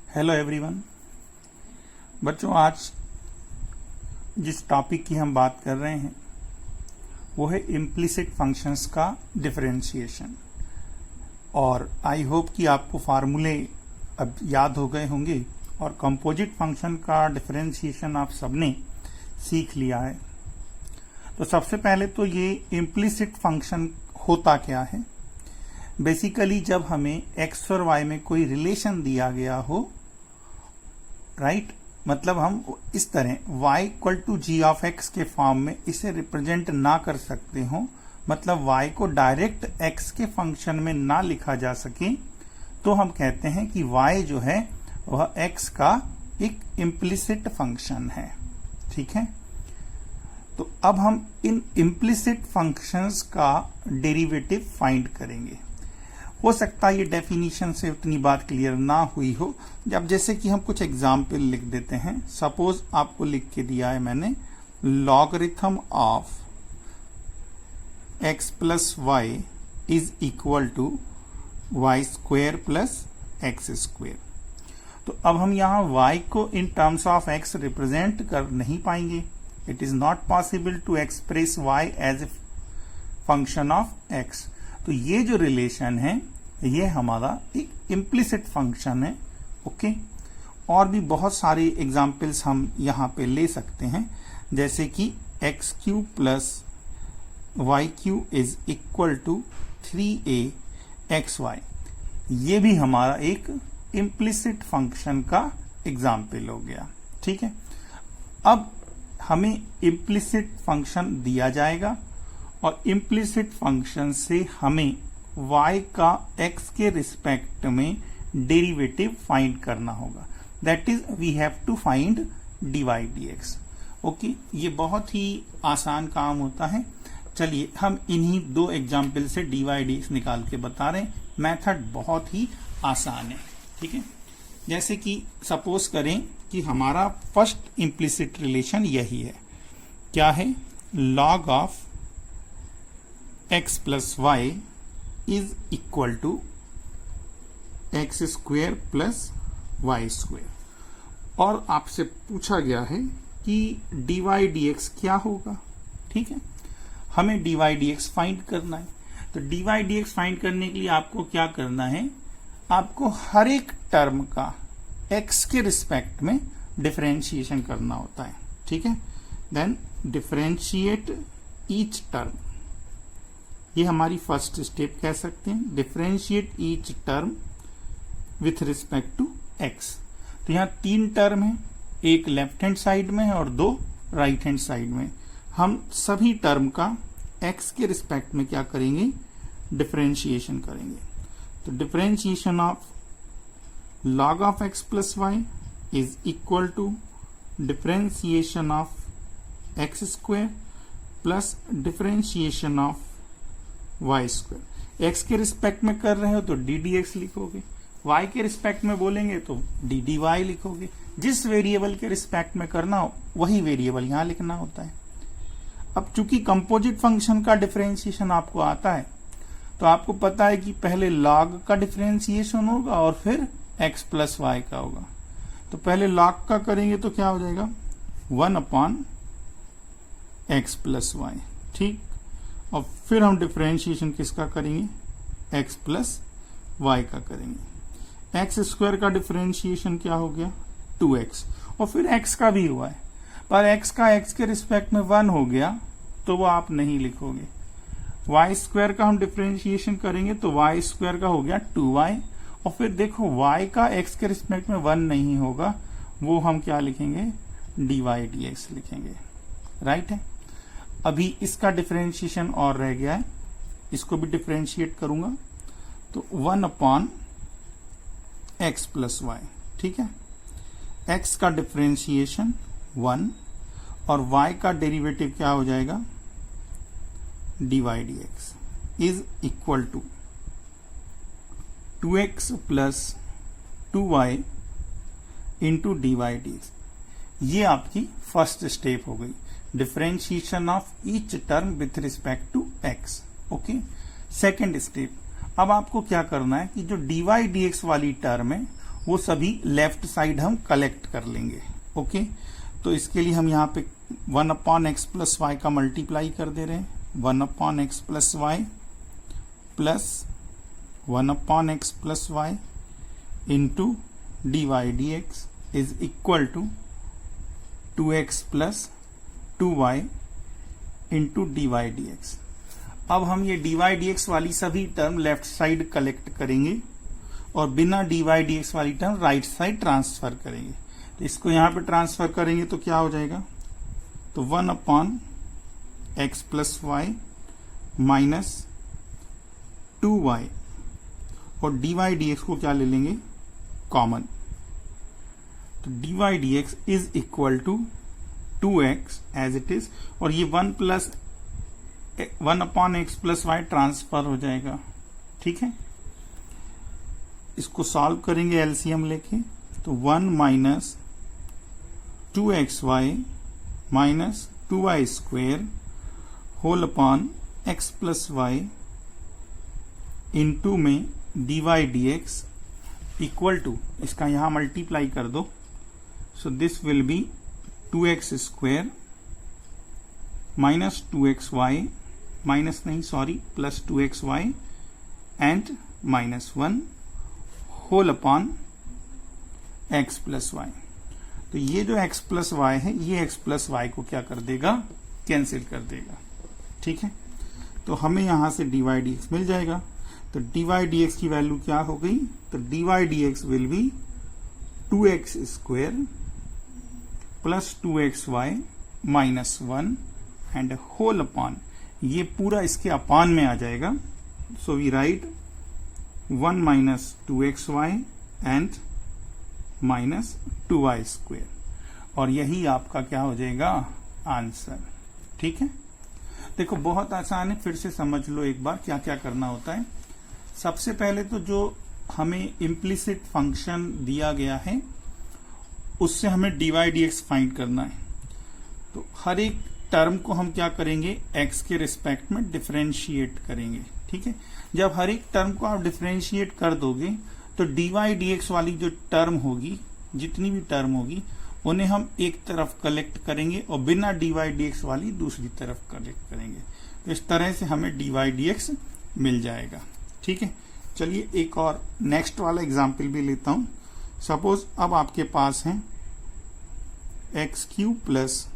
Hello everyone. बच्चों, आज जिस टॉपिक की हम बात कर रहे हैं वो है इम्प्लिसिट फंक्शंस का डिफरेंशिएशन। और आई होप कि आपको फार्मूले अब याद हो गए होंगे और कंपोजिट फंक्शन का डिफरेंशिएशन आप सबने सीख लिया है। तो सबसे पहले तो ये इम्प्लिसिट फंक्शन होता क्या है। बेसिकली जब हमें x और y में कोई रिलेशन दिया गया हो, राइट, मतलब हम इस तरह y equal to g of x के फॉर्म में इसे रिप्रेजेंट ना कर सकते हो, मतलब y को डायरेक्ट x के फंक्शन में ना लिखा जा सके, तो हम कहते हैं कि y जो है वह x का एक इम्प्लिसिट फंक्शन है। ठीक है, तो अब हम इन इम्प्लिसिट फंक्शंस का डेरिवेटिव फाइंड करेंगे। हो सकता है ये डेफिनेशन से उतनी बात क्लियर ना हुई हो। जब जैसे कि हम कुछ एग्जाम्पल लिख देते हैं। सपोज आपको लिख के दिया है मैंने logarithm of x plus y is equal to y square plus x square. तो अब हम यहाँ y को in terms of x represent कर नहीं पाएंगे। It is not possible to express y as a function of x। तो ये जो रिलेशन है ये हमारा एक इम्प्लिसिट फंक्शन है। ओके, और भी बहुत सारे एग्जाम्पल्स हम यहाँ पे ले सकते हैं, जैसे कि x cube plus y cube is equal to 3a x y. ये भी हमारा एक इम्प्लिसिट फंक्शन का एग्जाम्पल हो गया। ठीक है, अब हमें इम्प्लिसिट फंक्शन दिया जाएगा और इम्प्लिसिट फंक्शन से हमें y का x के रिस्पेक्ट में डेरिवेटिव फाइंड करना होगा। That is we have to find dy dx। Okay, ये बहुत ही आसान काम होता है। चलिए हम इन्हीं दो एग्जाम्पल से dy dx निकाल के बता रहे हैं। मेथड बहुत ही आसान है। ठीक है, जैसे कि सपोज करें कि हमारा फर्स्ट इम्प्लिसिट रिलेशन यही है। क्या है? log of x plus y is equal to x square plus y square. और आपसे पूछा गया है कि dy dx क्या होगा। ठीक है, हमें dy dx फाइंड करना है। तो dy dx फाइंड करने के लिए आपको क्या करना है, आपको हर एक टर्म का x के रिस्पेक्ट में डिफरेंशिएशन करना होता है। ठीक है, देन डिफरेंशिएट ईच टर्म। ये हमारी फर्स्ट स्टेप कह सकते हैं, differentiate each term with respect to x। तो यहाँ 3 टर्म है, एक लेफ्ट हैंड साइड में है और 2 राइट हैंड साइड में। हम सभी टर्म का x के रिस्पेक्ट में क्या करेंगे, डिफरेंशिएशन करेंगे। तो differentiation of log of x plus y is equal to differentiation of x square plus differentiation of y square. X के रिस्पेक्ट में कर रहे हो तो डी डी एक्स लिखोगे, वाई के रिस्पेक्ट में बोलेंगे तो डी डी वाई लिखोगे। जिस वेरिएबल के रिस्पेक्ट में करना हो वही वेरिएबल यहां लिखना होता है। अब चूंकि कंपोजिट फंक्शन का डिफरेंशिएशन आपको आता है, तो आपको पता है कि पहले log का डिफरेंशिएशन होगा और फिर x प्लस वाई का होगा। तो पहले log का करेंगे तो क्या हो जाएगा, 1 अपॉन एक्स प्लस वाई। ठीक, और फिर हम डिफरेंशिएशन किसका करेंगे, x प्लस वाई का करेंगे। एक्स स्क्वायर का डिफरेंशिएशन क्या हो गया, 2x, और फिर x का भी हुआ है, पर x का x के रिस्पेक्ट में 1 हो गया तो वो आप नहीं लिखोगे। y स्क्वायर का हम डिफरेंशिएशन करेंगे तो y स्क्वायर का हो गया 2y, और फिर देखो y का x के रिस्पेक्ट में 1 नहीं होगा, वो हम क्या लिखेंगे, dy dx लिखेंगे। राइट है, अभी इसका डिफरेंशिएशन और रह गया है, इसको भी डिफरेंशिएट करूंगा तो 1 अपॉन एक्स प्लस वाई। ठीक है, x का डिफरेंशिएशन 1 और y का डेरिवेटिव क्या हो जाएगा, dy dx is equal to 2x plus 2y into dy dx। ये आपकी फर्स्ट स्टेप हो गई, differentiation of each term with respect to x। Okay, second step, अब आपको क्या करना है कि जो dy dx वाली टर्म है वो सभी लेफ्ट साइड हम कलेक्ट कर लेंगे। ओके, तो इसके लिए हम यहाँ पे 1/x प्लस वाई का मल्टीप्लाई कर दे रहे हैं। 1/x plus y plus 1/x plus Y into dy dx is equal to 2x plus 2y into dy dx। अब हम ये dy dx वाली सभी टर्म लेफ्ट साइड कलेक्ट करेंगे और बिना dy dx वाली टर्म राइट साइड ट्रांसफर करेंगे। तो इसको यहां पे ट्रांसफर करेंगे तो क्या हो जाएगा, तो 1/x plus Y minus 2y और dy dx को क्या ले लेंगे, कॉमन। तो dy dx is equal to 2x as it is, और ये 1/x प्लस वाई ट्रांसफर हो जाएगा। ठीक है, इसको सॉल्व करेंगे एलसीएम लेके, तो 1 minus 2xy minus 2y square whole upon x plus Y into में dy dx इक्वल टू, इसका यहां मल्टीप्लाई कर दो, so this will be 2x square minus 2xy minus नहीं sorry plus 2xy and minus 1 whole upon x plus y. तो ये जो x plus Y है ये x प्लस वाई को क्या कर देगा, कैंसिल कर देगा। ठीक है, तो हमें यहां से dy dx मिल जाएगा। तो dy dx की वैल्यू क्या हो गई, तो dy dx will be 2x square plus 2xy minus 1 and whole upon, ये पूरा इसके अपान में आ जाएगा, so we write 1 minus 2xy and minus 2y square, और यही आपका क्या हो जाएगा, आंसर। ठीक है, देखो बहुत आसान है, फिर से समझ लो एक बार क्या क्या करना होता है। सबसे पहले तो जो हमें इम्प्लिसिट फंक्शन दिया गया है उससे हमें dy dx फाइंड करना है। तो हर एक टर्म को हम क्या करेंगे, x के रिस्पेक्ट में डिफरेंशिएट करेंगे। ठीक है, जब हर एक टर्म को आप डिफरेंशिएट कर दोगे तो dy dx वाली जो टर्म होगी, जितनी भी टर्म होगी, उन्हें हम एक तरफ कलेक्ट करेंगे और बिना dy dx वाली दूसरी तरफ कलेक्ट करेंगे। तो इस तरह से हमें dy dx मिल जाएगा। ठीक है, चलिए एक और नेक्स्ट वाला एग्जाम्पल भी लेता हूं। सपोज अब आपके पास है x cube plus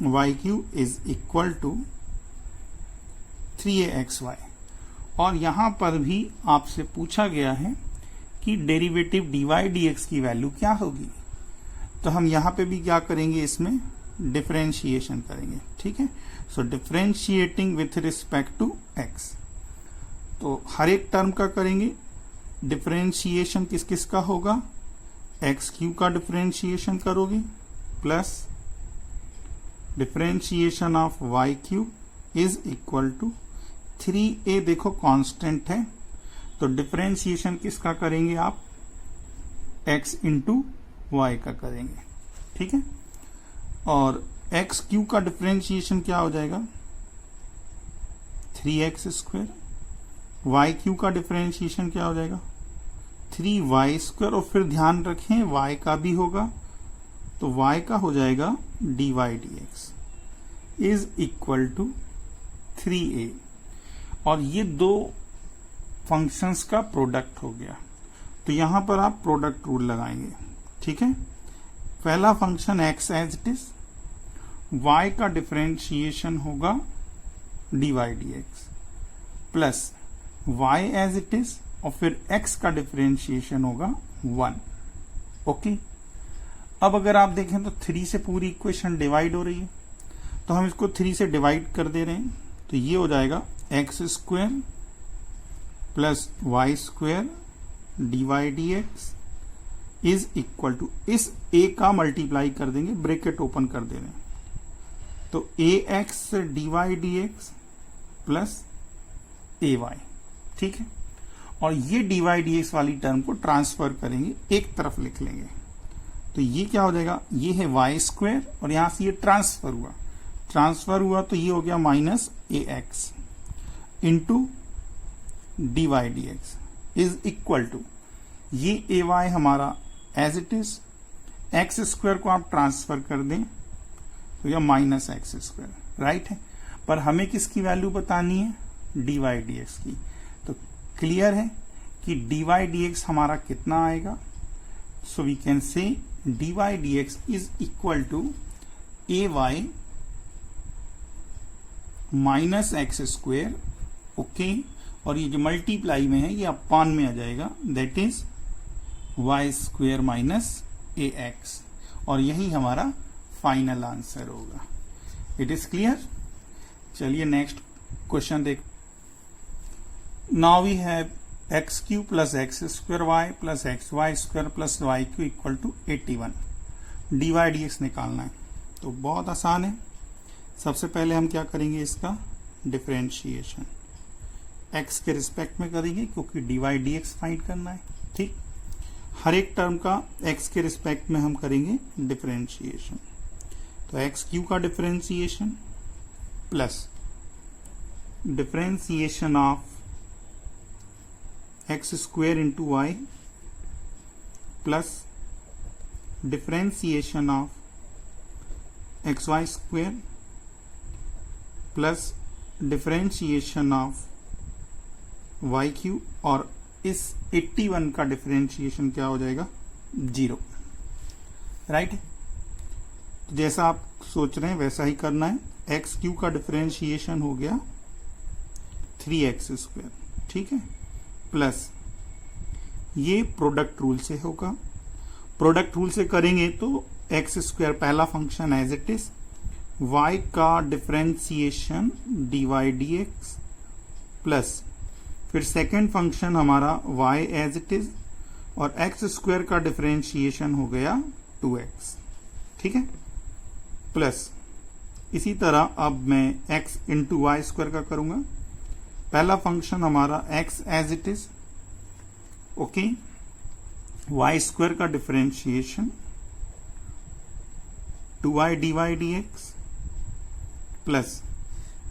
y cube is equal to 3axy, और यहां पर भी आपसे पूछा गया है कि डेरिवेटिव dy dx की वैल्यू क्या होगी। तो हम यहां पे भी क्या करेंगे, इसमें डिफरेंशिएशन करेंगे। ठीक है, so differentiating with respect to x, तो हर एक टर्म का करेंगे डिफरेंशिएशन, किस किस का होगा, एक्स क्यू का डिफरेंशिएशन करोगे plus differentiation of y cube is equal to 3a, देखो कांस्टेंट है, तो डिफरेंशिएशन किसका करेंगे आप, x इंटू वाई का करेंगे। ठीक है, और एक्स क्यू का डिफरेंशिएशन क्या हो जाएगा, 3x स्क्वेयर, वाई क्यू का डिफरेंशिएशन क्या हो जाएगा, 3y स्क्वायर, और फिर ध्यान रखें y का भी होगा, तो y का हो जाएगा dy dx is equal to 3a, और ये दो फंक्शंस का प्रोडक्ट हो गया। तो यहां पर आप प्रोडक्ट रूल लगाएंगे। ठीक है, पहला function x as it is, y का डिफरेंशिएशन होगा dy dx plus y as it is, और फिर x का डिफरेंशिएशन होगा 1। ओके, अब अगर आप देखें तो 3 से पूरी इक्वेशन डिवाइड हो रही है, तो हम इसको 3 से डिवाइड कर दे रहे हैं, तो ये हो जाएगा x square plus y square dy dx is equal to, इस a का मल्टीप्लाई कर देंगे, ब्रैकेट ओपन कर दे रहे हैं, तो ax dy dx plus ay। ठीक है, और ये dy dx वाली टर्म को ट्रांसफर करेंगे, एक तरफ लिख लेंगे, तो ये क्या हो जाएगा, ये है वाई स्क्वेयर, और यहां से ये ट्रांसफर हुआ तो ये हो गया minus ax into dy dx is equal to, ये ए वाई हमारा as it is, x square को आप ट्रांसफर कर दें तो यह माइनस एक्स स्क्वायर, राइट है। पर हमें किसकी वैल्यू बतानी है, डी वाई डी एक्स की। तो क्लियर है कि डी वाई डी एक्स हमारा कितना आएगा, so we can say d Y D x is equal to a y minus x square, okay. और ये जो मल्टीप्लाई में है ये अपॉन में आ जाएगा, that is y square minus a x, और यही हमारा फाइनल आंसर होगा। It is clear. चलिए नेक्स्ट क्वेश्चन देख। Now we have x cube plus x square y plus x Y square plus y cube equal to 81। D Y D x निकालना है, तो बहुत आसान है। सबसे पहले हम क्या करेंगे, इसका डिफरेंशिएशन एक्स के रिस्पेक्ट में करेंगे, क्योंकि d Y D x find करना है, ठीक। हर एक टर्म का एक्स के रिस्पेक्ट में हम करेंगे डिफरेंशिएशन। तो एक्स क्यू का differentiation plus differentiation of x square into y plus differentiation of x Y square plus differentiation of y cube, और इस 81 का डिफरेंशिएशन क्या हो जाएगा, 0, राइट। तो जैसा आप सोच रहे हैं वैसा ही करना है। एक्स क्यू का डिफरेंशिएशन हो गया 3x स्क्वायर, ठीक है, प्लस ये प्रोडक्ट रूल से होगा। प्रोडक्ट रूल से करेंगे तो एक्स स्क्वायर पहला function as it is, y का differentiation d Y D x, plus फिर सेकेंड फंक्शन हमारा y एज इट इज, और एक्स स्क्वायर का डिफरेंशिएशन हो गया 2x, ठीक है, प्लस इसी तरह अब मैं x इंटू वाई स्क्वायर का करूंगा। पहला फंक्शन हमारा x as it is, okay, y square का differentiation 2y d Y D x, plus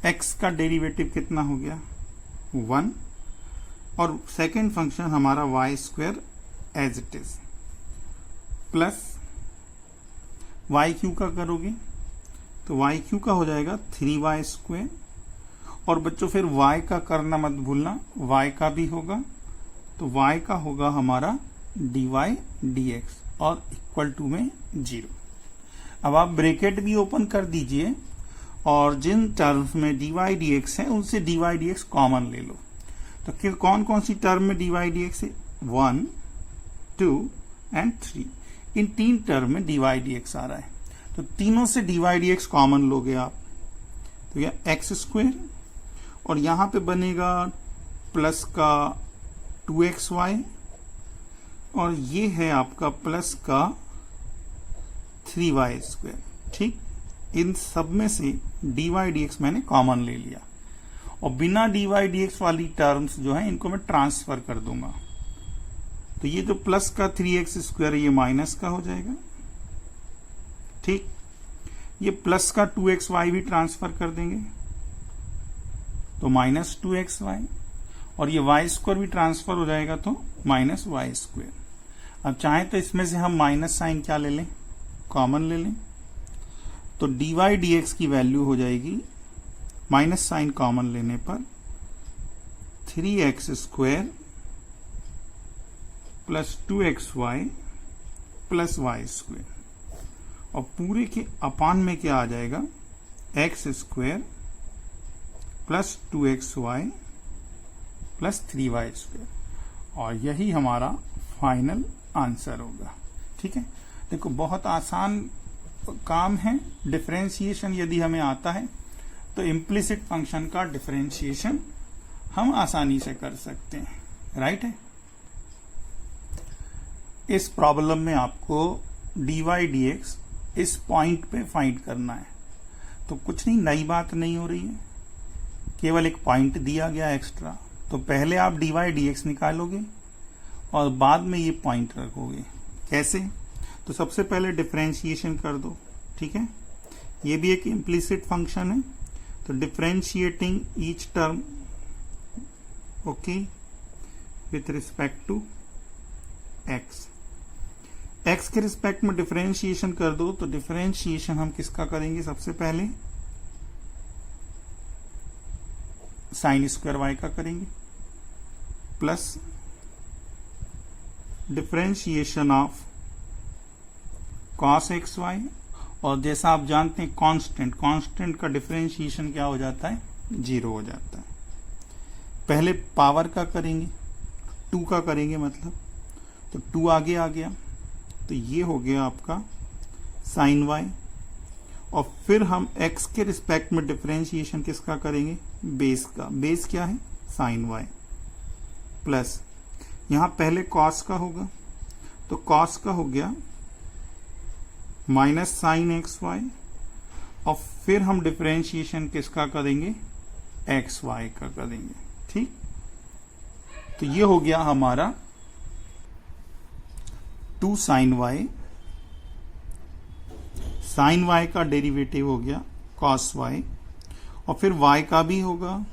x का डेरिवेटिव कितना हो गया, 1, और सेकेंड फंक्शन हमारा y square as it is, plus y Q का करोगे तो वाई क्यू का हो जाएगा 3y स्क्वायर, और बच्चों फिर y का करना मत भूलना, y का भी होगा, तो y का होगा हमारा डी वाई डी एक्स, और इक्वल टू में 0। अब आप ब्रैकेट भी ओपन कर दीजिए, और जिन टर्म्स में डी वाई डी एक्स है उनसे d Y D x common ले लो। तो फिर कौन कौन सी टर्म में डी वाई डी एक्स है, 1, 2 एंड 3, इन 3 टर्म में डी वाई डी एक्स आ रहा है। तो तीनों से d Y D x common लोगे आप, तो यह एक्स स्क्वायर, और यहां पे बनेगा प्लस का 2xy, और ये है आपका प्लस का 3y स्क्वायर, ठीक। इन सब में से डी वाई डी एक्स मैंने कॉमन ले लिया, और बिना डी वाई डी एक्स वाली टर्म्स जो है इनको मैं ट्रांसफर कर दूंगा। तो ये जो प्लस का 3x स्क्वायर ये माइनस का हो जाएगा, ठीक। ये प्लस का 2xy भी ट्रांसफर कर देंगे तो माइनस 2xy, और ये y स्क्वायर भी ट्रांसफर हो जाएगा तो माइनस वाई स्क्वायर। अब चाहें तो इसमें से हम माइनस साइन क्या ले लें, कॉमन ले लें, तो डी वाई डी एक्स की वैल्यू हो जाएगी माइनस साइन कॉमन लेने पर 3x square plus 2xy plus Y square, और पूरे के अपान में क्या आ जाएगा, X square plus 2xy plus 3y square, और यही हमारा फाइनल आंसर होगा, ठीक है। देखो बहुत आसान काम है। डिफरेंशिएशन यदि हमें आता है तो इम्प्लिसिट फंक्शन का डिफरेंशिएशन हम आसानी से कर सकते हैं, राइट है। इस प्रॉब्लम में आपको डी वाई डी एक्स इस पॉइंट पे फाइंड करना है, तो कुछ नहीं, नई बात नहीं हो रही है, केवल एक पॉइंट दिया गया एक्स्ट्रा। तो पहले आप डी वाई डी एक्स निकालोगे और बाद में ये पॉइंट रखोगे। कैसे? तो सबसे पहले डिफरेंशिएशन कर दो, ठीक है। ये भी एक इम्प्लिसिट फंक्शन है, तो differentiating each term, okay, with respect to X. X के रिस्पेक्ट में डिफरेंशिएशन कर दो, तो डिफरेंशिएशन हम किसका करेंगे? सबसे पहले साइन स्क्वायर वाई का करेंगे, plus differentiation of cos X Y. और जैसा आप जानते हैं कांस्टेंट का डिफरेंशिएशन क्या हो जाता है? 0 हो जाता है। पहले पावर का करेंगे, 2 का करेंगे मतलब, तो 2 आगे आ गया, तो ये हो गया आपका साइन वाई। और फिर हम एक्स के रिस्पेक्ट में डिफरेंशिएशन किसका करेंगे? बेस का। बेस क्या है? Sign Y. प्लस यहां पहले कॉस का होगा, तो कॉस का हो गया माइनस साइन एक्स वाई। और फिर हम डिफरेंशिएशन किसका करेंगे? एक्स वाई का करेंगे। ठीक, तो ये हो गया हमारा 2 साइन वाई। साइन वाई का डेरिवेटिव हो गया कॉस वाई, और फिर वाई का भी होगा,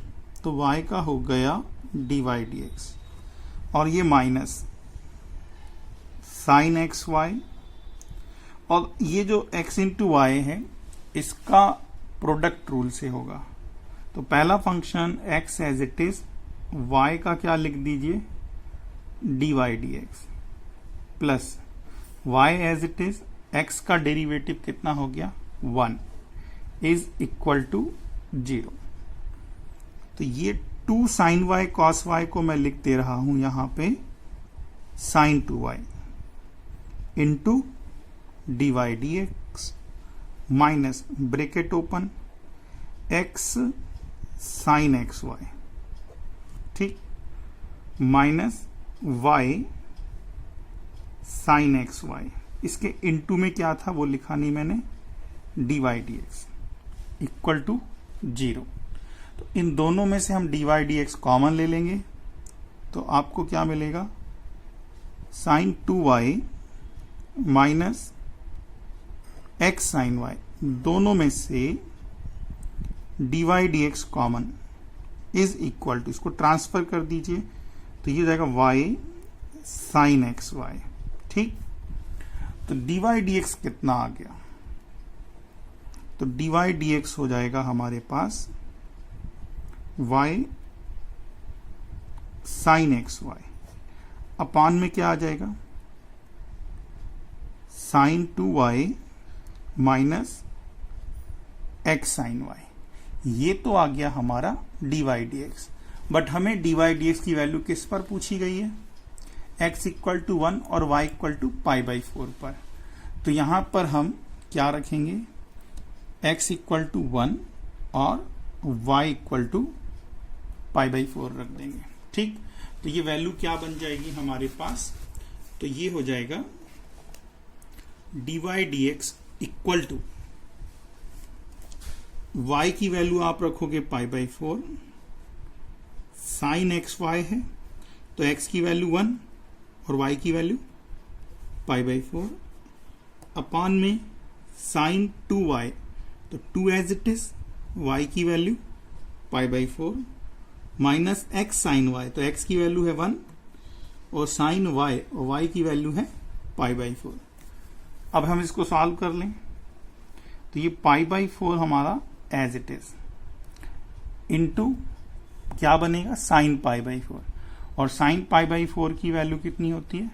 तो वाई का हो गया डी वाई डी एक्स, और ये माइनस साइन एक्स वाई। और ये जो x इंटू वाई है, इसका प्रोडक्ट रूल से होगा। तो पहला function x as it is, y का क्या लिख दीजिए? D Y D x, plus y as it is, x का डेरिवेटिव कितना हो गया? 1 इज इक्वल टू 0। तो ये 2 साइन वाई कॉस वाई को मैं लिख दे रहा हूं यहां पे sine 2y into d Y D x minus bracket open x sine x y, ठीक, minus y sine x y. इसके इनटू में क्या था वो लिखा नहीं मैंने, d Y D x equal to 0। तो इन दोनों में से हम डी वाई डी एक्स कॉमन ले लेंगे, तो आपको क्या मिलेगा? Sine 2y minus x sine y. दोनों में से d Y D x common is equal to, इसको ट्रांसफर कर दीजिए, तो ये हो जाएगा y साइन एक्स वाई। ठीक, तो डी वाई डी एक्स कितना आ गया? तो डी वाई डी एक्स हो जाएगा हमारे पास y sine x Y, upon में क्या आ जाएगा? Sine 2y minus x sine Y. ये तो आ गया हमारा D Y D X. But हमें डी वाई डी एक्स की वैल्यू किस पर पूछी गई है? x इक्वल टू 1 और y इक्वल टू π/4 पर। तो यहां पर हम क्या रखेंगे? x इक्वल टू 1 और y इक्वल टू π/4 रख देंगे। ठीक, तो ये वैल्यू क्या बन जाएगी हमारे पास? तो ये हो जाएगा D Y D x equal to, y की वैल्यू आप रखोगे π/4, साइन एक्स वाई है तो x की वैल्यू 1 और y की वैल्यू π/4, अपान में साइन 2y, तो 2 एज इट इज, y की value π/4 minus x sine y, तो x की वैल्यू है 1 और साइन y और y की वैल्यू है π/4। अब हम इसको सॉल्व कर लें, तो ये π/4 हमारा एज इट इज इनटू क्या बनेगा? साइन π/4, और साइन π/4 की वैल्यू कितनी होती है?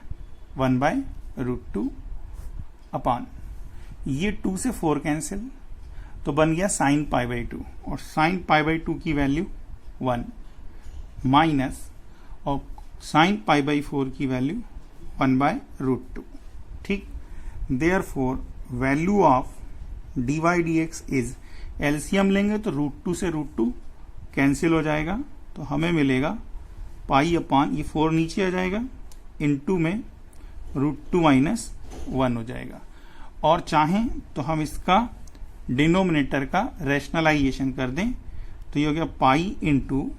1/√2 अपान, ये 2 से 4 कैंसिल, तो बन गया साइन π/2, और साइन π/2 की वैल्यू 1 माइनस, और साइन π/4 की वैल्यू 1/√2। ठीक, therefore value of D Y D x is, LCM लेंगे तो √2 से √2 कैंसिल हो जाएगा, तो हमें मिलेगा पाई अपान, ये 4 नीचे आ जाएगा, इनटू में √2 माइनस 1 हो जाएगा। और चाहें तो हम इसका डिनोमिनेटर का रैशनलाइजेशन कर दें, तो ये हो गया पाई इंटू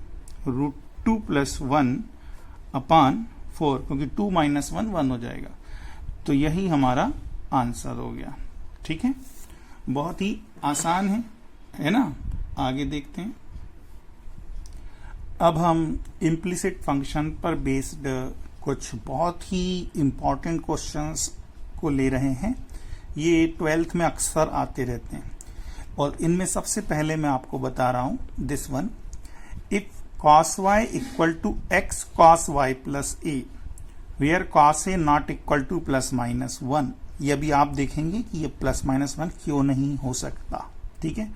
√2 प्लस 1 अपान 4, क्योंकि 2 माइनस 1 1 हो जाएगा। तो यही हमारा आंसर हो गया। ठीक है, बहुत ही आसान है ना? आगे देखते हैं। अब हम इम्प्लिसिट फंक्शन पर बेस्ड कुछ बहुत ही इम्पोर्टेंट क्वेश्चंस को ले रहे हैं। ये 12th में अक्सर आते रहते हैं और इनमें सबसे पहले मैं आपको बता रहा हूं this one, if cos y equal to x cos y plus a where cos a not equal to plus minus 1। ये भी आप देखेंगे कि ये प्लस माइनस 1 क्यों नहीं हो सकता। ठीक है,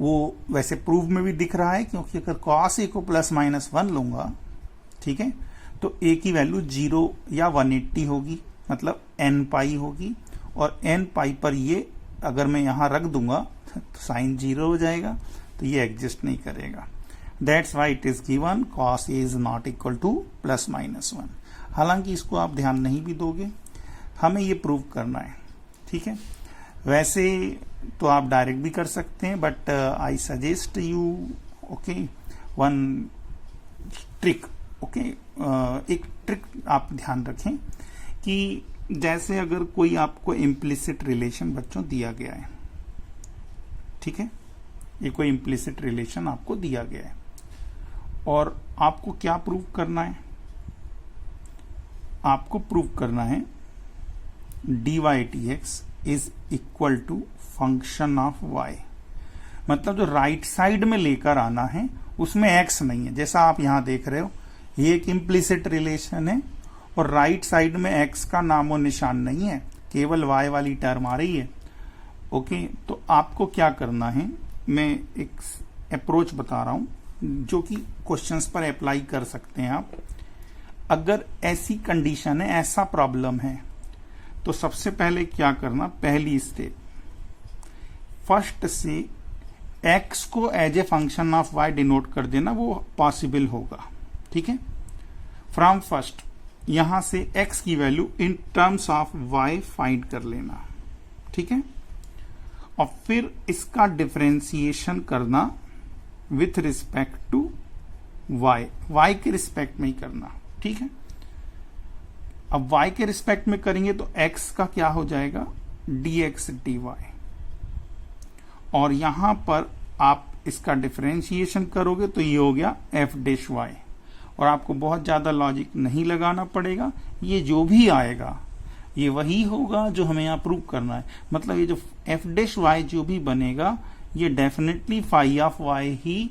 वो वैसे प्रूफ में भी दिख रहा है, क्योंकि अगर cos a को प्लस माइनस 1 लूंगा, ठीक है, तो a की वैल्यू 0 या 180 होगी, मतलब n पाई होगी, और n पाई पर ये अगर मैं यहां रख दूंगा तो साइन 0 हो जाएगा, तो ये एग्जिस्ट नहीं करेगा। That's why it is given cos a is not equal to plus minus 1। हालांकि इसको आप ध्यान नहीं भी दोगे, हमें ये प्रूव करना है। ठीक है, वैसे तो आप डायरेक्ट भी कर सकते हैं, but I suggest you okay one trick. Okay, एक ट्रिक आप ध्यान रखें कि जैसे अगर कोई आपको इम्प्लिसिट रिलेशन बच्चों दिया गया है, ठीक है, ये कोई इम्प्लिसिट रिलेशन आपको दिया गया है और आपको क्या प्रूव करना है, आपको प्रूव करना है dy dx is equal to function of y। मतलब जो राइट साइड में लेकर आना है उसमें x नहीं है, जैसा आप यहां देख रहे हो, ये एक इम्प्लिसिट रिलेशन है और राइट साइड में x का नामो निशान नहीं है, केवल y वाली टर्म आ रही है। ओके, तो आपको क्या करना है, मैं एक अप्रोच बता रहा हूं जो कि क्वेश्चंस पर अप्लाई कर सकते हैं आप। अगर ऐसी कंडीशन है, ऐसा प्रॉब्लम है, तो सबसे पहले क्या करना, पहली स्टेप, फर्स्ट से x को as a function of y denote कर देना, वो पॉसिबल होगा। ठीक है, फ्रॉम फर्स्ट यहां से x की value in terms of y find कर लेना। ठीक है, और फिर इसका डिफरेंशिएशन करना विथ रिस्पेक्ट टू y के रिस्पेक्ट में ही करना। ठीक है, अब y के रिस्पेक्ट में करेंगे तो x का क्या हो जाएगा, dx dy, और यहां पर आप इसका डिफरेंशिएशन करोगे तो ये हो गया f डैश y, और आपको बहुत ज्यादा लॉजिक नहीं लगाना पड़ेगा, ये जो भी आएगा ये वही होगा जो हमें यहां प्रूव करना है। मतलब ये जो f डैश y जो भी बनेगा ये डेफिनेटली फाई ऑफ y ही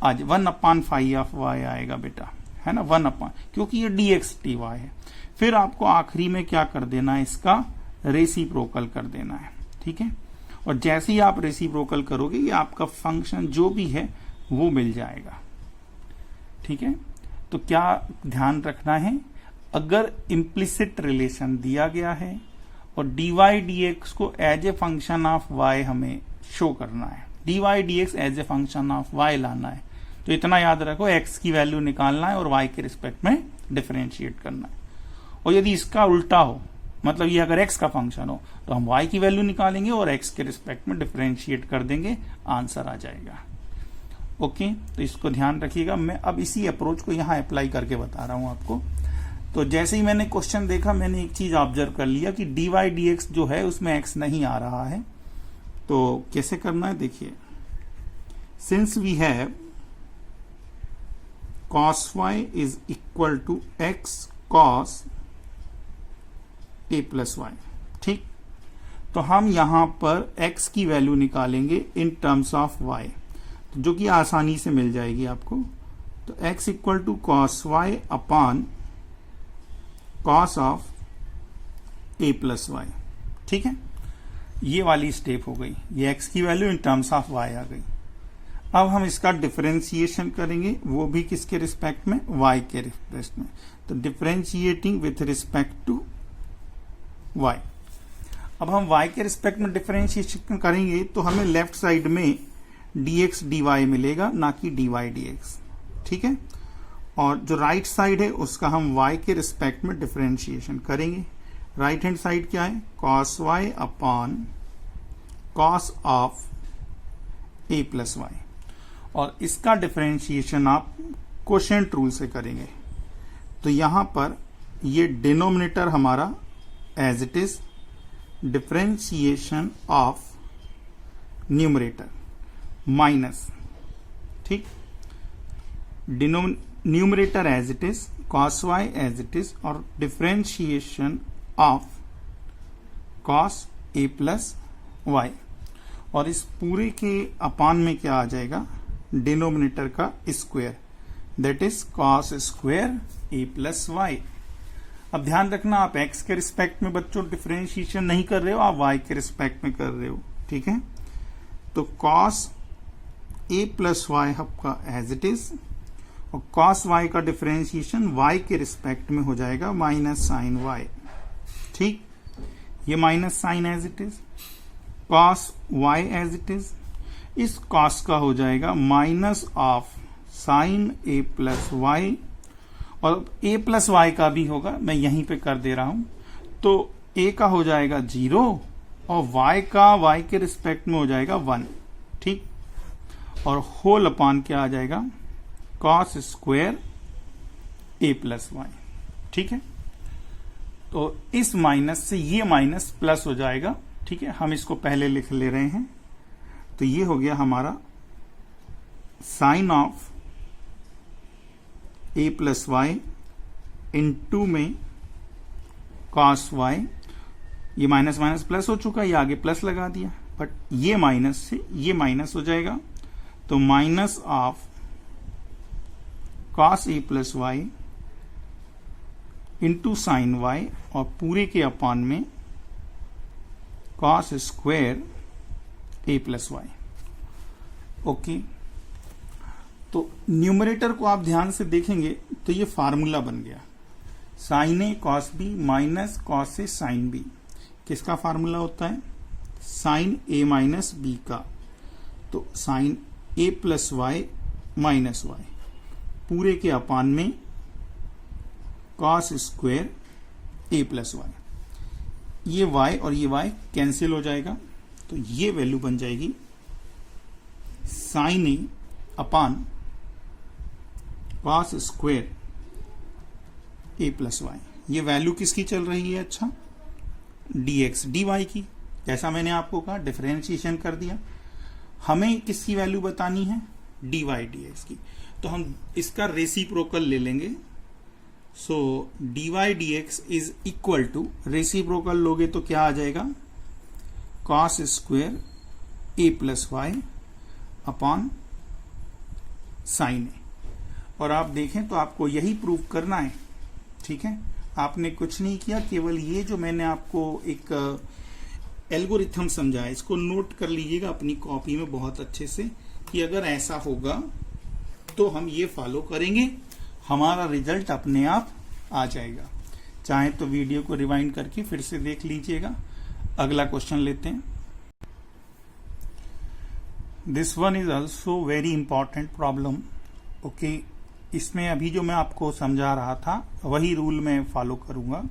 आज 1/फाई ऑफ y आएगा बेटा, है ना, 1/, क्योंकि ये dx dy है। फिर आपको आखिरी में क्या कर देना है, इसका रेसिप्रोकल कर देना है। ठीक है, और जैसे ही आप रेसिप्रोकल करोगे ये आपका फंक्शन जो भी है वो मिल जाएगा। ठीक है, तो क्या ध्यान रखना है, अगर इम्प्लिसिट रिलेशन दिया गया है और dy dx को as a function of y हमें शो करना है, dy dx as a function of y लाना है, तो इतना याद रखो, x की वैल्यू निकालना है और y के रिस्पेक्ट में डिफरेंशिएट करना है। और यदि इसका उल्टा हो, मतलब ये अगर x का फंक्शन हो, तो हम y की वैल्यू निकालेंगे और x के रिस्पेक्ट में डिफरेंशिएट कर देंगे, आंसर आ जाएगा। ओके, तो इसको ध्यान रखिएगा। मैं अब इसी अप्रोच को यहां अप्लाई करके बता रहा हूं आपको। तो जैसे ही मैंने क्वेश्चन देखा, मैंने एक चीज ऑब्जर्व कर लिया कि dy dx जो है उसमें x नहीं आ रहा है, तो कैसे करना है देखिए, since we have cos y is equal to x cos a plus y। ठीक, तो हम यहां पर x की वैल्यू निकालेंगे इन टर्म्स ऑफ y, जो कि आसानी से मिल जाएगी आपको। तो x equal to cos y upon cos of a plus y। ठीक है, ये वाली स्टेप हो गई, ये x की value in terms of y आ गई। अब हम इसका डिफरेंशिएशन करेंगे, वो भी किसके रिस्पेक्ट में, y के रिस्पेक्ट में। तो differentiating with respect to y। अब हम y के रिस्पेक्ट में डिफरेंशिएशन करेंगे तो हमें लेफ्ट साइड में dx dy मिलेगा, ना कि dy dx। ठीक है, और जो राइट साइड है उसका हम y के रिस्पेक्ट में डिफरेंशिएशन करेंगे। राइट हैंड साइड क्या है, cos y upon cos of a plus y, और इसका डिफरेंशिएशन आप कोशेंट रूल से करेंगे। तो यहां पर ये डिनोमिनेटर हमारा as it is differentiation of numerator minus, ठीक, numerator as it is, cos y as it is, और differentiation of cos a plus y, और इस पूरे के अपान में क्या आ जाएगा, डिनोमिनेटर का square, that is cos square a plus y। अब ध्यान रखना, आप x के रिस्पेक्ट में बच्चों डिफरेंशिएशन नहीं कर रहे हो, आप y के रिस्पेक्ट में कर रहे हो, ठीक है। तो cos a प्लस y आपका एज इट इज, और cos y का डिफरेंशिएशन y के रिस्पेक्ट में हो जाएगा माइनस साइन y, ठीक। ये minus sine as it is, cos y as it is, इस cos का हो जाएगा minus of sine a plus y, और a प्लस y का भी होगा, मैं यहीं पे कर दे रहा हूं। तो a का हो जाएगा 0 और y का y के रिस्पेक्ट में हो जाएगा 1, ठीक। और होल अपॉन क्या आ जाएगा, cos square a plus y, ठीक है। तो इस माइनस से ये माइनस प्लस हो जाएगा, ठीक है। हम इसको पहले लिख ले रहे हैं, तो ये हो गया हमारा sine of a plus y into में cos y, ये माइनस माइनस प्लस हो चुका, ये आगे प्लस लगा दिया, बट ये माइनस से ये माइनस हो जाएगा, तो minus of cos a plus y into sine y, और पूरे के अपान में cos square a plus y, okay. तो न्यूमरेटर को आप ध्यान से देखेंगे तो ये फार्मूला बन गया, sign A cos B minus cos A sine B. किसका फार्मूला होता है, साइन ए माइनस बी का। तो साइन ए प्लस वाई माइनस वाई, पूरे के अपान में cos square A plus Y. ये y और ये y कैंसिल हो जाएगा, तो ये वैल्यू बन जाएगी sign A upon cos square A plus Y. ये वैल्यू किसकी चल रही है, अच्छा dx dy की। जैसा मैंने आपको कहा डिफरेंशिएशन कर दिया, हमें किसकी वैल्यू बतानी है, dy dx की। तो हम इसका रेसिप्रोकल ले लेंगे। So dy dx is equal to, reciprocal लोगे तो क्या आ जाएगा, cos square A plus Y upon sine A. और आप देखें तो आपको यही प्रूव करना है, ठीक है। आपने कुछ नहीं किया, केवल ये जो मैंने आपको एक एल्गोरिथम समझाया, इसको नोट कर लीजिएगा अपनी कॉपी में बहुत अच्छे से, कि अगर ऐसा होगा तो हम ये फॉलो करेंगे, हमारा रिजल्ट अपने आप आ जाएगा। चाहे तो वीडियो को रिवाइंड करके फिर से देख लीजिएगा। अगला क्वेश्चन लेते हैं। This one is also very important problem, okay. इसमें अभी जो मैं आपको समझा रहा था वही रूल मैं फॉलो करूंगा।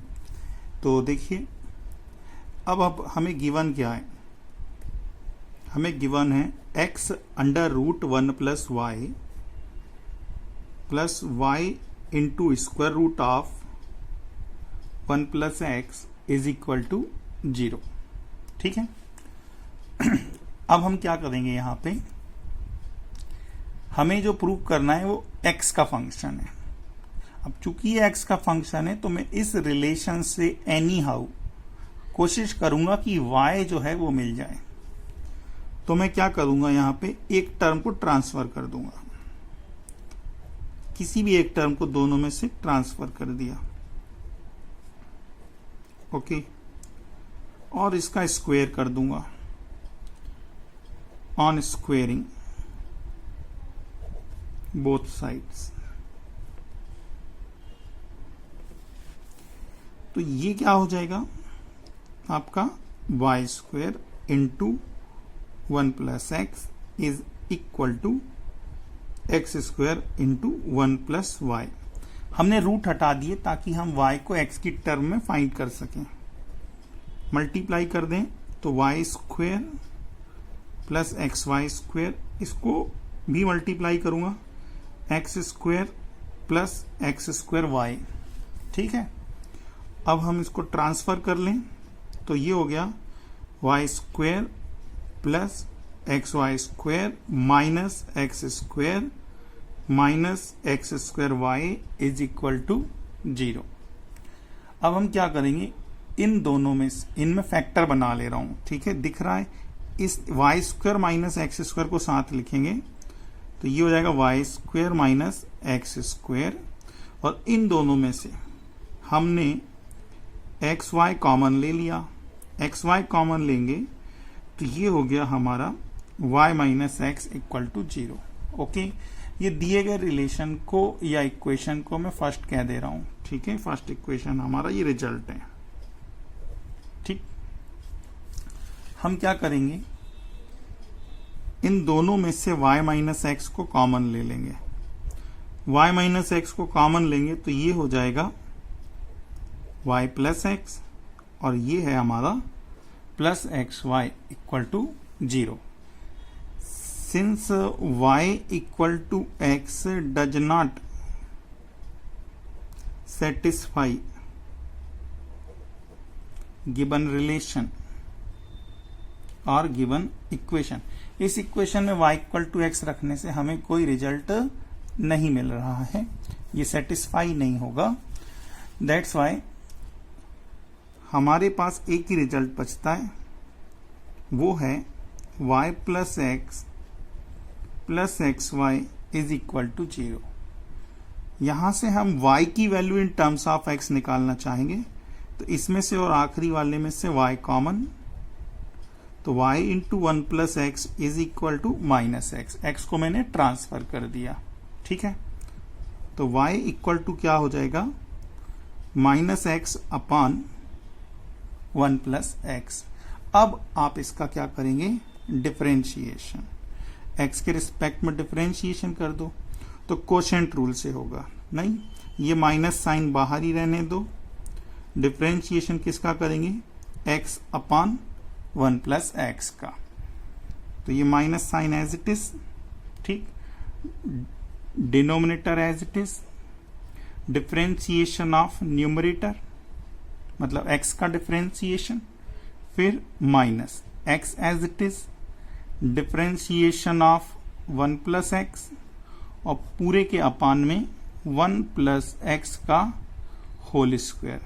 तो देखिए, अब हमें गिवन क्या है, हमें गिवन है x under root 1 plus Y into square root of 1 plus X is equal to 0, ठीक है। अब हम क्या करेंगे, यहां पे हमें जो प्रूव करना है वो x का फंक्शन है। अब चूंकि ये x का फंक्शन है तो मैं इस रिलेशन से एनी हाउ कोशिश करूंगा कि y जो है वो मिल जाए। तो मैं क्या करूंगा, यहां पे एक टर्म को ट्रांसफर कर दूंगा, किसी भी एक टर्म को दोनों में से ट्रांसफर कर दिया, ओके। और इसका स्क्वायर कर दूंगा ऑन स्क्वेयरिंग बोथ साइड्स। तो ये क्या हो जाएगा आपका Y square into 1 plus X is equal to X square into 1 plus Y. हमने रूट हटा दिए ताकि हम y को x की टर्म में फाइंड कर सकें। मल्टीप्लाई कर दें तो Y square plus x Y square, इसको भी मल्टीप्लाई करूंगा, X square plus x square Y, ठीक है। अब हम इसको ट्रांसफर कर लें तो ये हो गया Y square plus x Y square minus x square minus x square Y is equal to 0। अब हम क्या करेंगे, इन दोनों में इनमें फैक्टर बना ले रहा हूं, ठीक है, दिख रहा है। इस Y square minus x square को साथ लिखेंगे तो ये हो जाएगा Y square minus x square, और इन दोनों में से हमने एक्स वाई कॉमन ले लिया। एक्स वाई कॉमन लेंगे तो ये हो गया हमारा y minus X equal to 0। Okay, ये दिए गए रिलेशन को या इक्वेशन को मैं फर्स्ट कह दे रहा हूं, ठीक है। फर्स्ट इक्वेशन हमारा ये रिजल्ट है, ठीक। हम क्या करेंगे, इन दोनों में से y माइनस एक्स को कॉमन ले लेंगे। y माइनस एक्स को कॉमन लेंगे तो ये हो जाएगा y प्लस एक्स, और ये है हमारा plus x Y equal to 0। Since y equal to X does not satisfy given relation और गिवन इक्वेशन, इस इक्वेशन में y इक्वल टू एक्स रखने से हमें कोई रिजल्ट नहीं मिल रहा है, ये सेटिस्फाई नहीं होगा। दैट्स वाई हमारे पास एक ही रिजल्ट बचता है, वो है y plus x Y is equal to 0। यहां से हम y की value in terms of x निकालना चाहेंगे, तो इसमें से और आखिरी वाले में से y कॉमन, तो y into 1 plus X is equal to minus X, X को मैंने ट्रांसफर कर दिया, ठीक है। तो y इक्वल टू क्या हो जाएगा, minus x upon 1 plus x. अब आप इसका क्या करेंगे, डिफरेंशिएशन, x के रिस्पेक्ट में डिफरेंशिएशन कर दो, तो कोशेंट रूल से होगा, नहीं ये माइनस साइन बाहर ही रहने दो। डिफरेंशिएशन किसका करेंगे, x अपॉन 1 प्लस एक्स का, तो ये minus sine as it is, ठीक। Denominator as it is, differentiation of numerator मतलब x का डिफरेंशिएशन, फिर minus x as it is, differentiation of 1 plus x, और पूरे के अपान में 1 प्लस एक्स का होल स्क्वायर।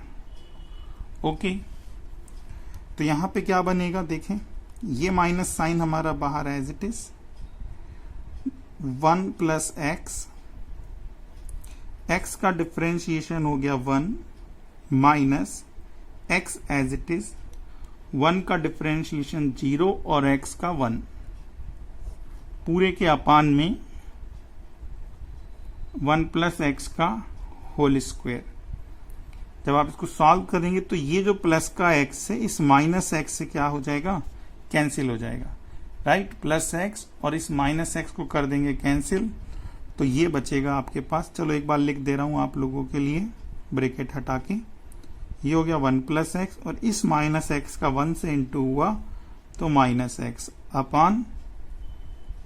ओके, तो यहां पे क्या बनेगा, देखें ये माइनस साइन हमारा बाहर as it is, 1 plus X, X का डिफरेंशिएशन हो गया 1 minus x as it is, 1 का डिफरेंशिएशन 0 और x का 1, पूरे के अपान में 1 प्लस एक्स का होल स्क्वायर। जब आप इसको सॉल्व करेंगे तो ये जो प्लस का x है इस माइनस एक्स से क्या हो जाएगा, कैंसिल हो जाएगा, राइट। प्लस एक्स और इस माइनस एक्स को कर देंगे कैंसिल, तो ये बचेगा आपके पास। चलो एक बार लिख दे रहा हूं आप लोगों के लिए, ब्रैकेट हटा के, ये हो गया 1 प्लस एक्स, और इस माइनस एक्स का 1 से इंटू हुआ तो minus x upon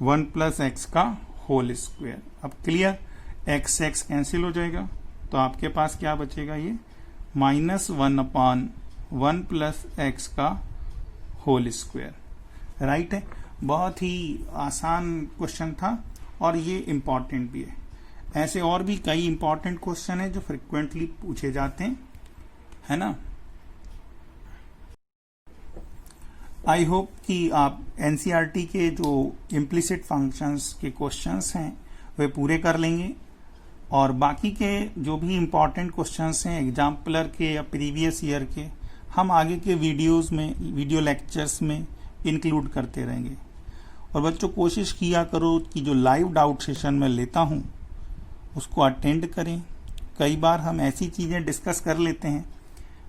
1 plus x का होल स्क्वायर। अब क्लियर, एक्स एक्स कैंसिल हो जाएगा, तो आपके पास क्या बचेगा, ये -1 अपॉन 1 प्लस एक्स का होल स्क्वायर, राइट है। बहुत ही आसान क्वेश्चन था और ये इंपॉर्टेंट भी है। ऐसे और भी कई इंपॉर्टेंट क्वेश्चन है जो फ्रिक्वेंटली पूछे जाते हैं, है ना। आई होप कि आप एनसीईआरटी के जो इम्प्लिसिट फंक्शंस के क्वेश्चंस हैं वे पूरे कर लेंगे, और बाकी के जो भी इम्पोर्टेंट क्वेश्चंस हैं एग्जाम्पलर के या प्रीवियस ईयर के, हम आगे के वीडियोस में, वीडियो लेक्चर्स में इंक्लूड करते रहेंगे। और बच्चों कोशिश किया करो कि जो लाइव डाउट सेशन में लेता हूं उसको अटेंड करें। कई बार हम ऐसी चीजें डिस्कस कर लेते हैं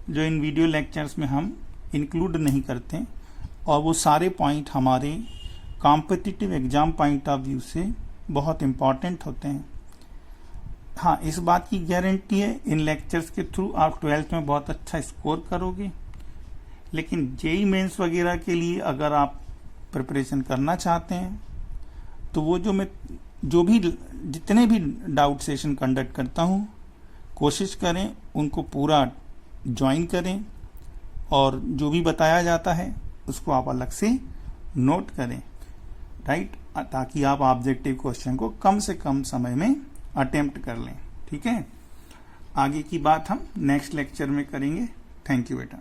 जो इन वीडियो लेक्चर्स में हम इंक्लूड नहीं करते, और वो सारे पॉइंट हमारे competitive exam point of view से बहुत इंपॉर्टेंट होते हैं। हाँ, इस बात की गारंटी है इन लेक्चर्स के थ्रू आप 12th में बहुत अच्छा स्कोर करोगे, लेकिन जेईई मेंस वगैरह के लिए अगर आप प्रिपरेशन करना चाहते हैं तो वो जितने भी डाउट सेशन कंडक्ट करता हूँ, कोशिश करें उनको पूरा ज्वाइन करें, और जो भी बताया जाता है उसको आप अलग से नोट करें। राइट, ताकि आप ऑब्जेक्टिव क्वेश्चन को कम से कम समय में अटेम्प्ट कर लें। ठीक है, आगे की बात हम नेक्स्ट लेक्चर में करेंगे। थैंक यू बेटा।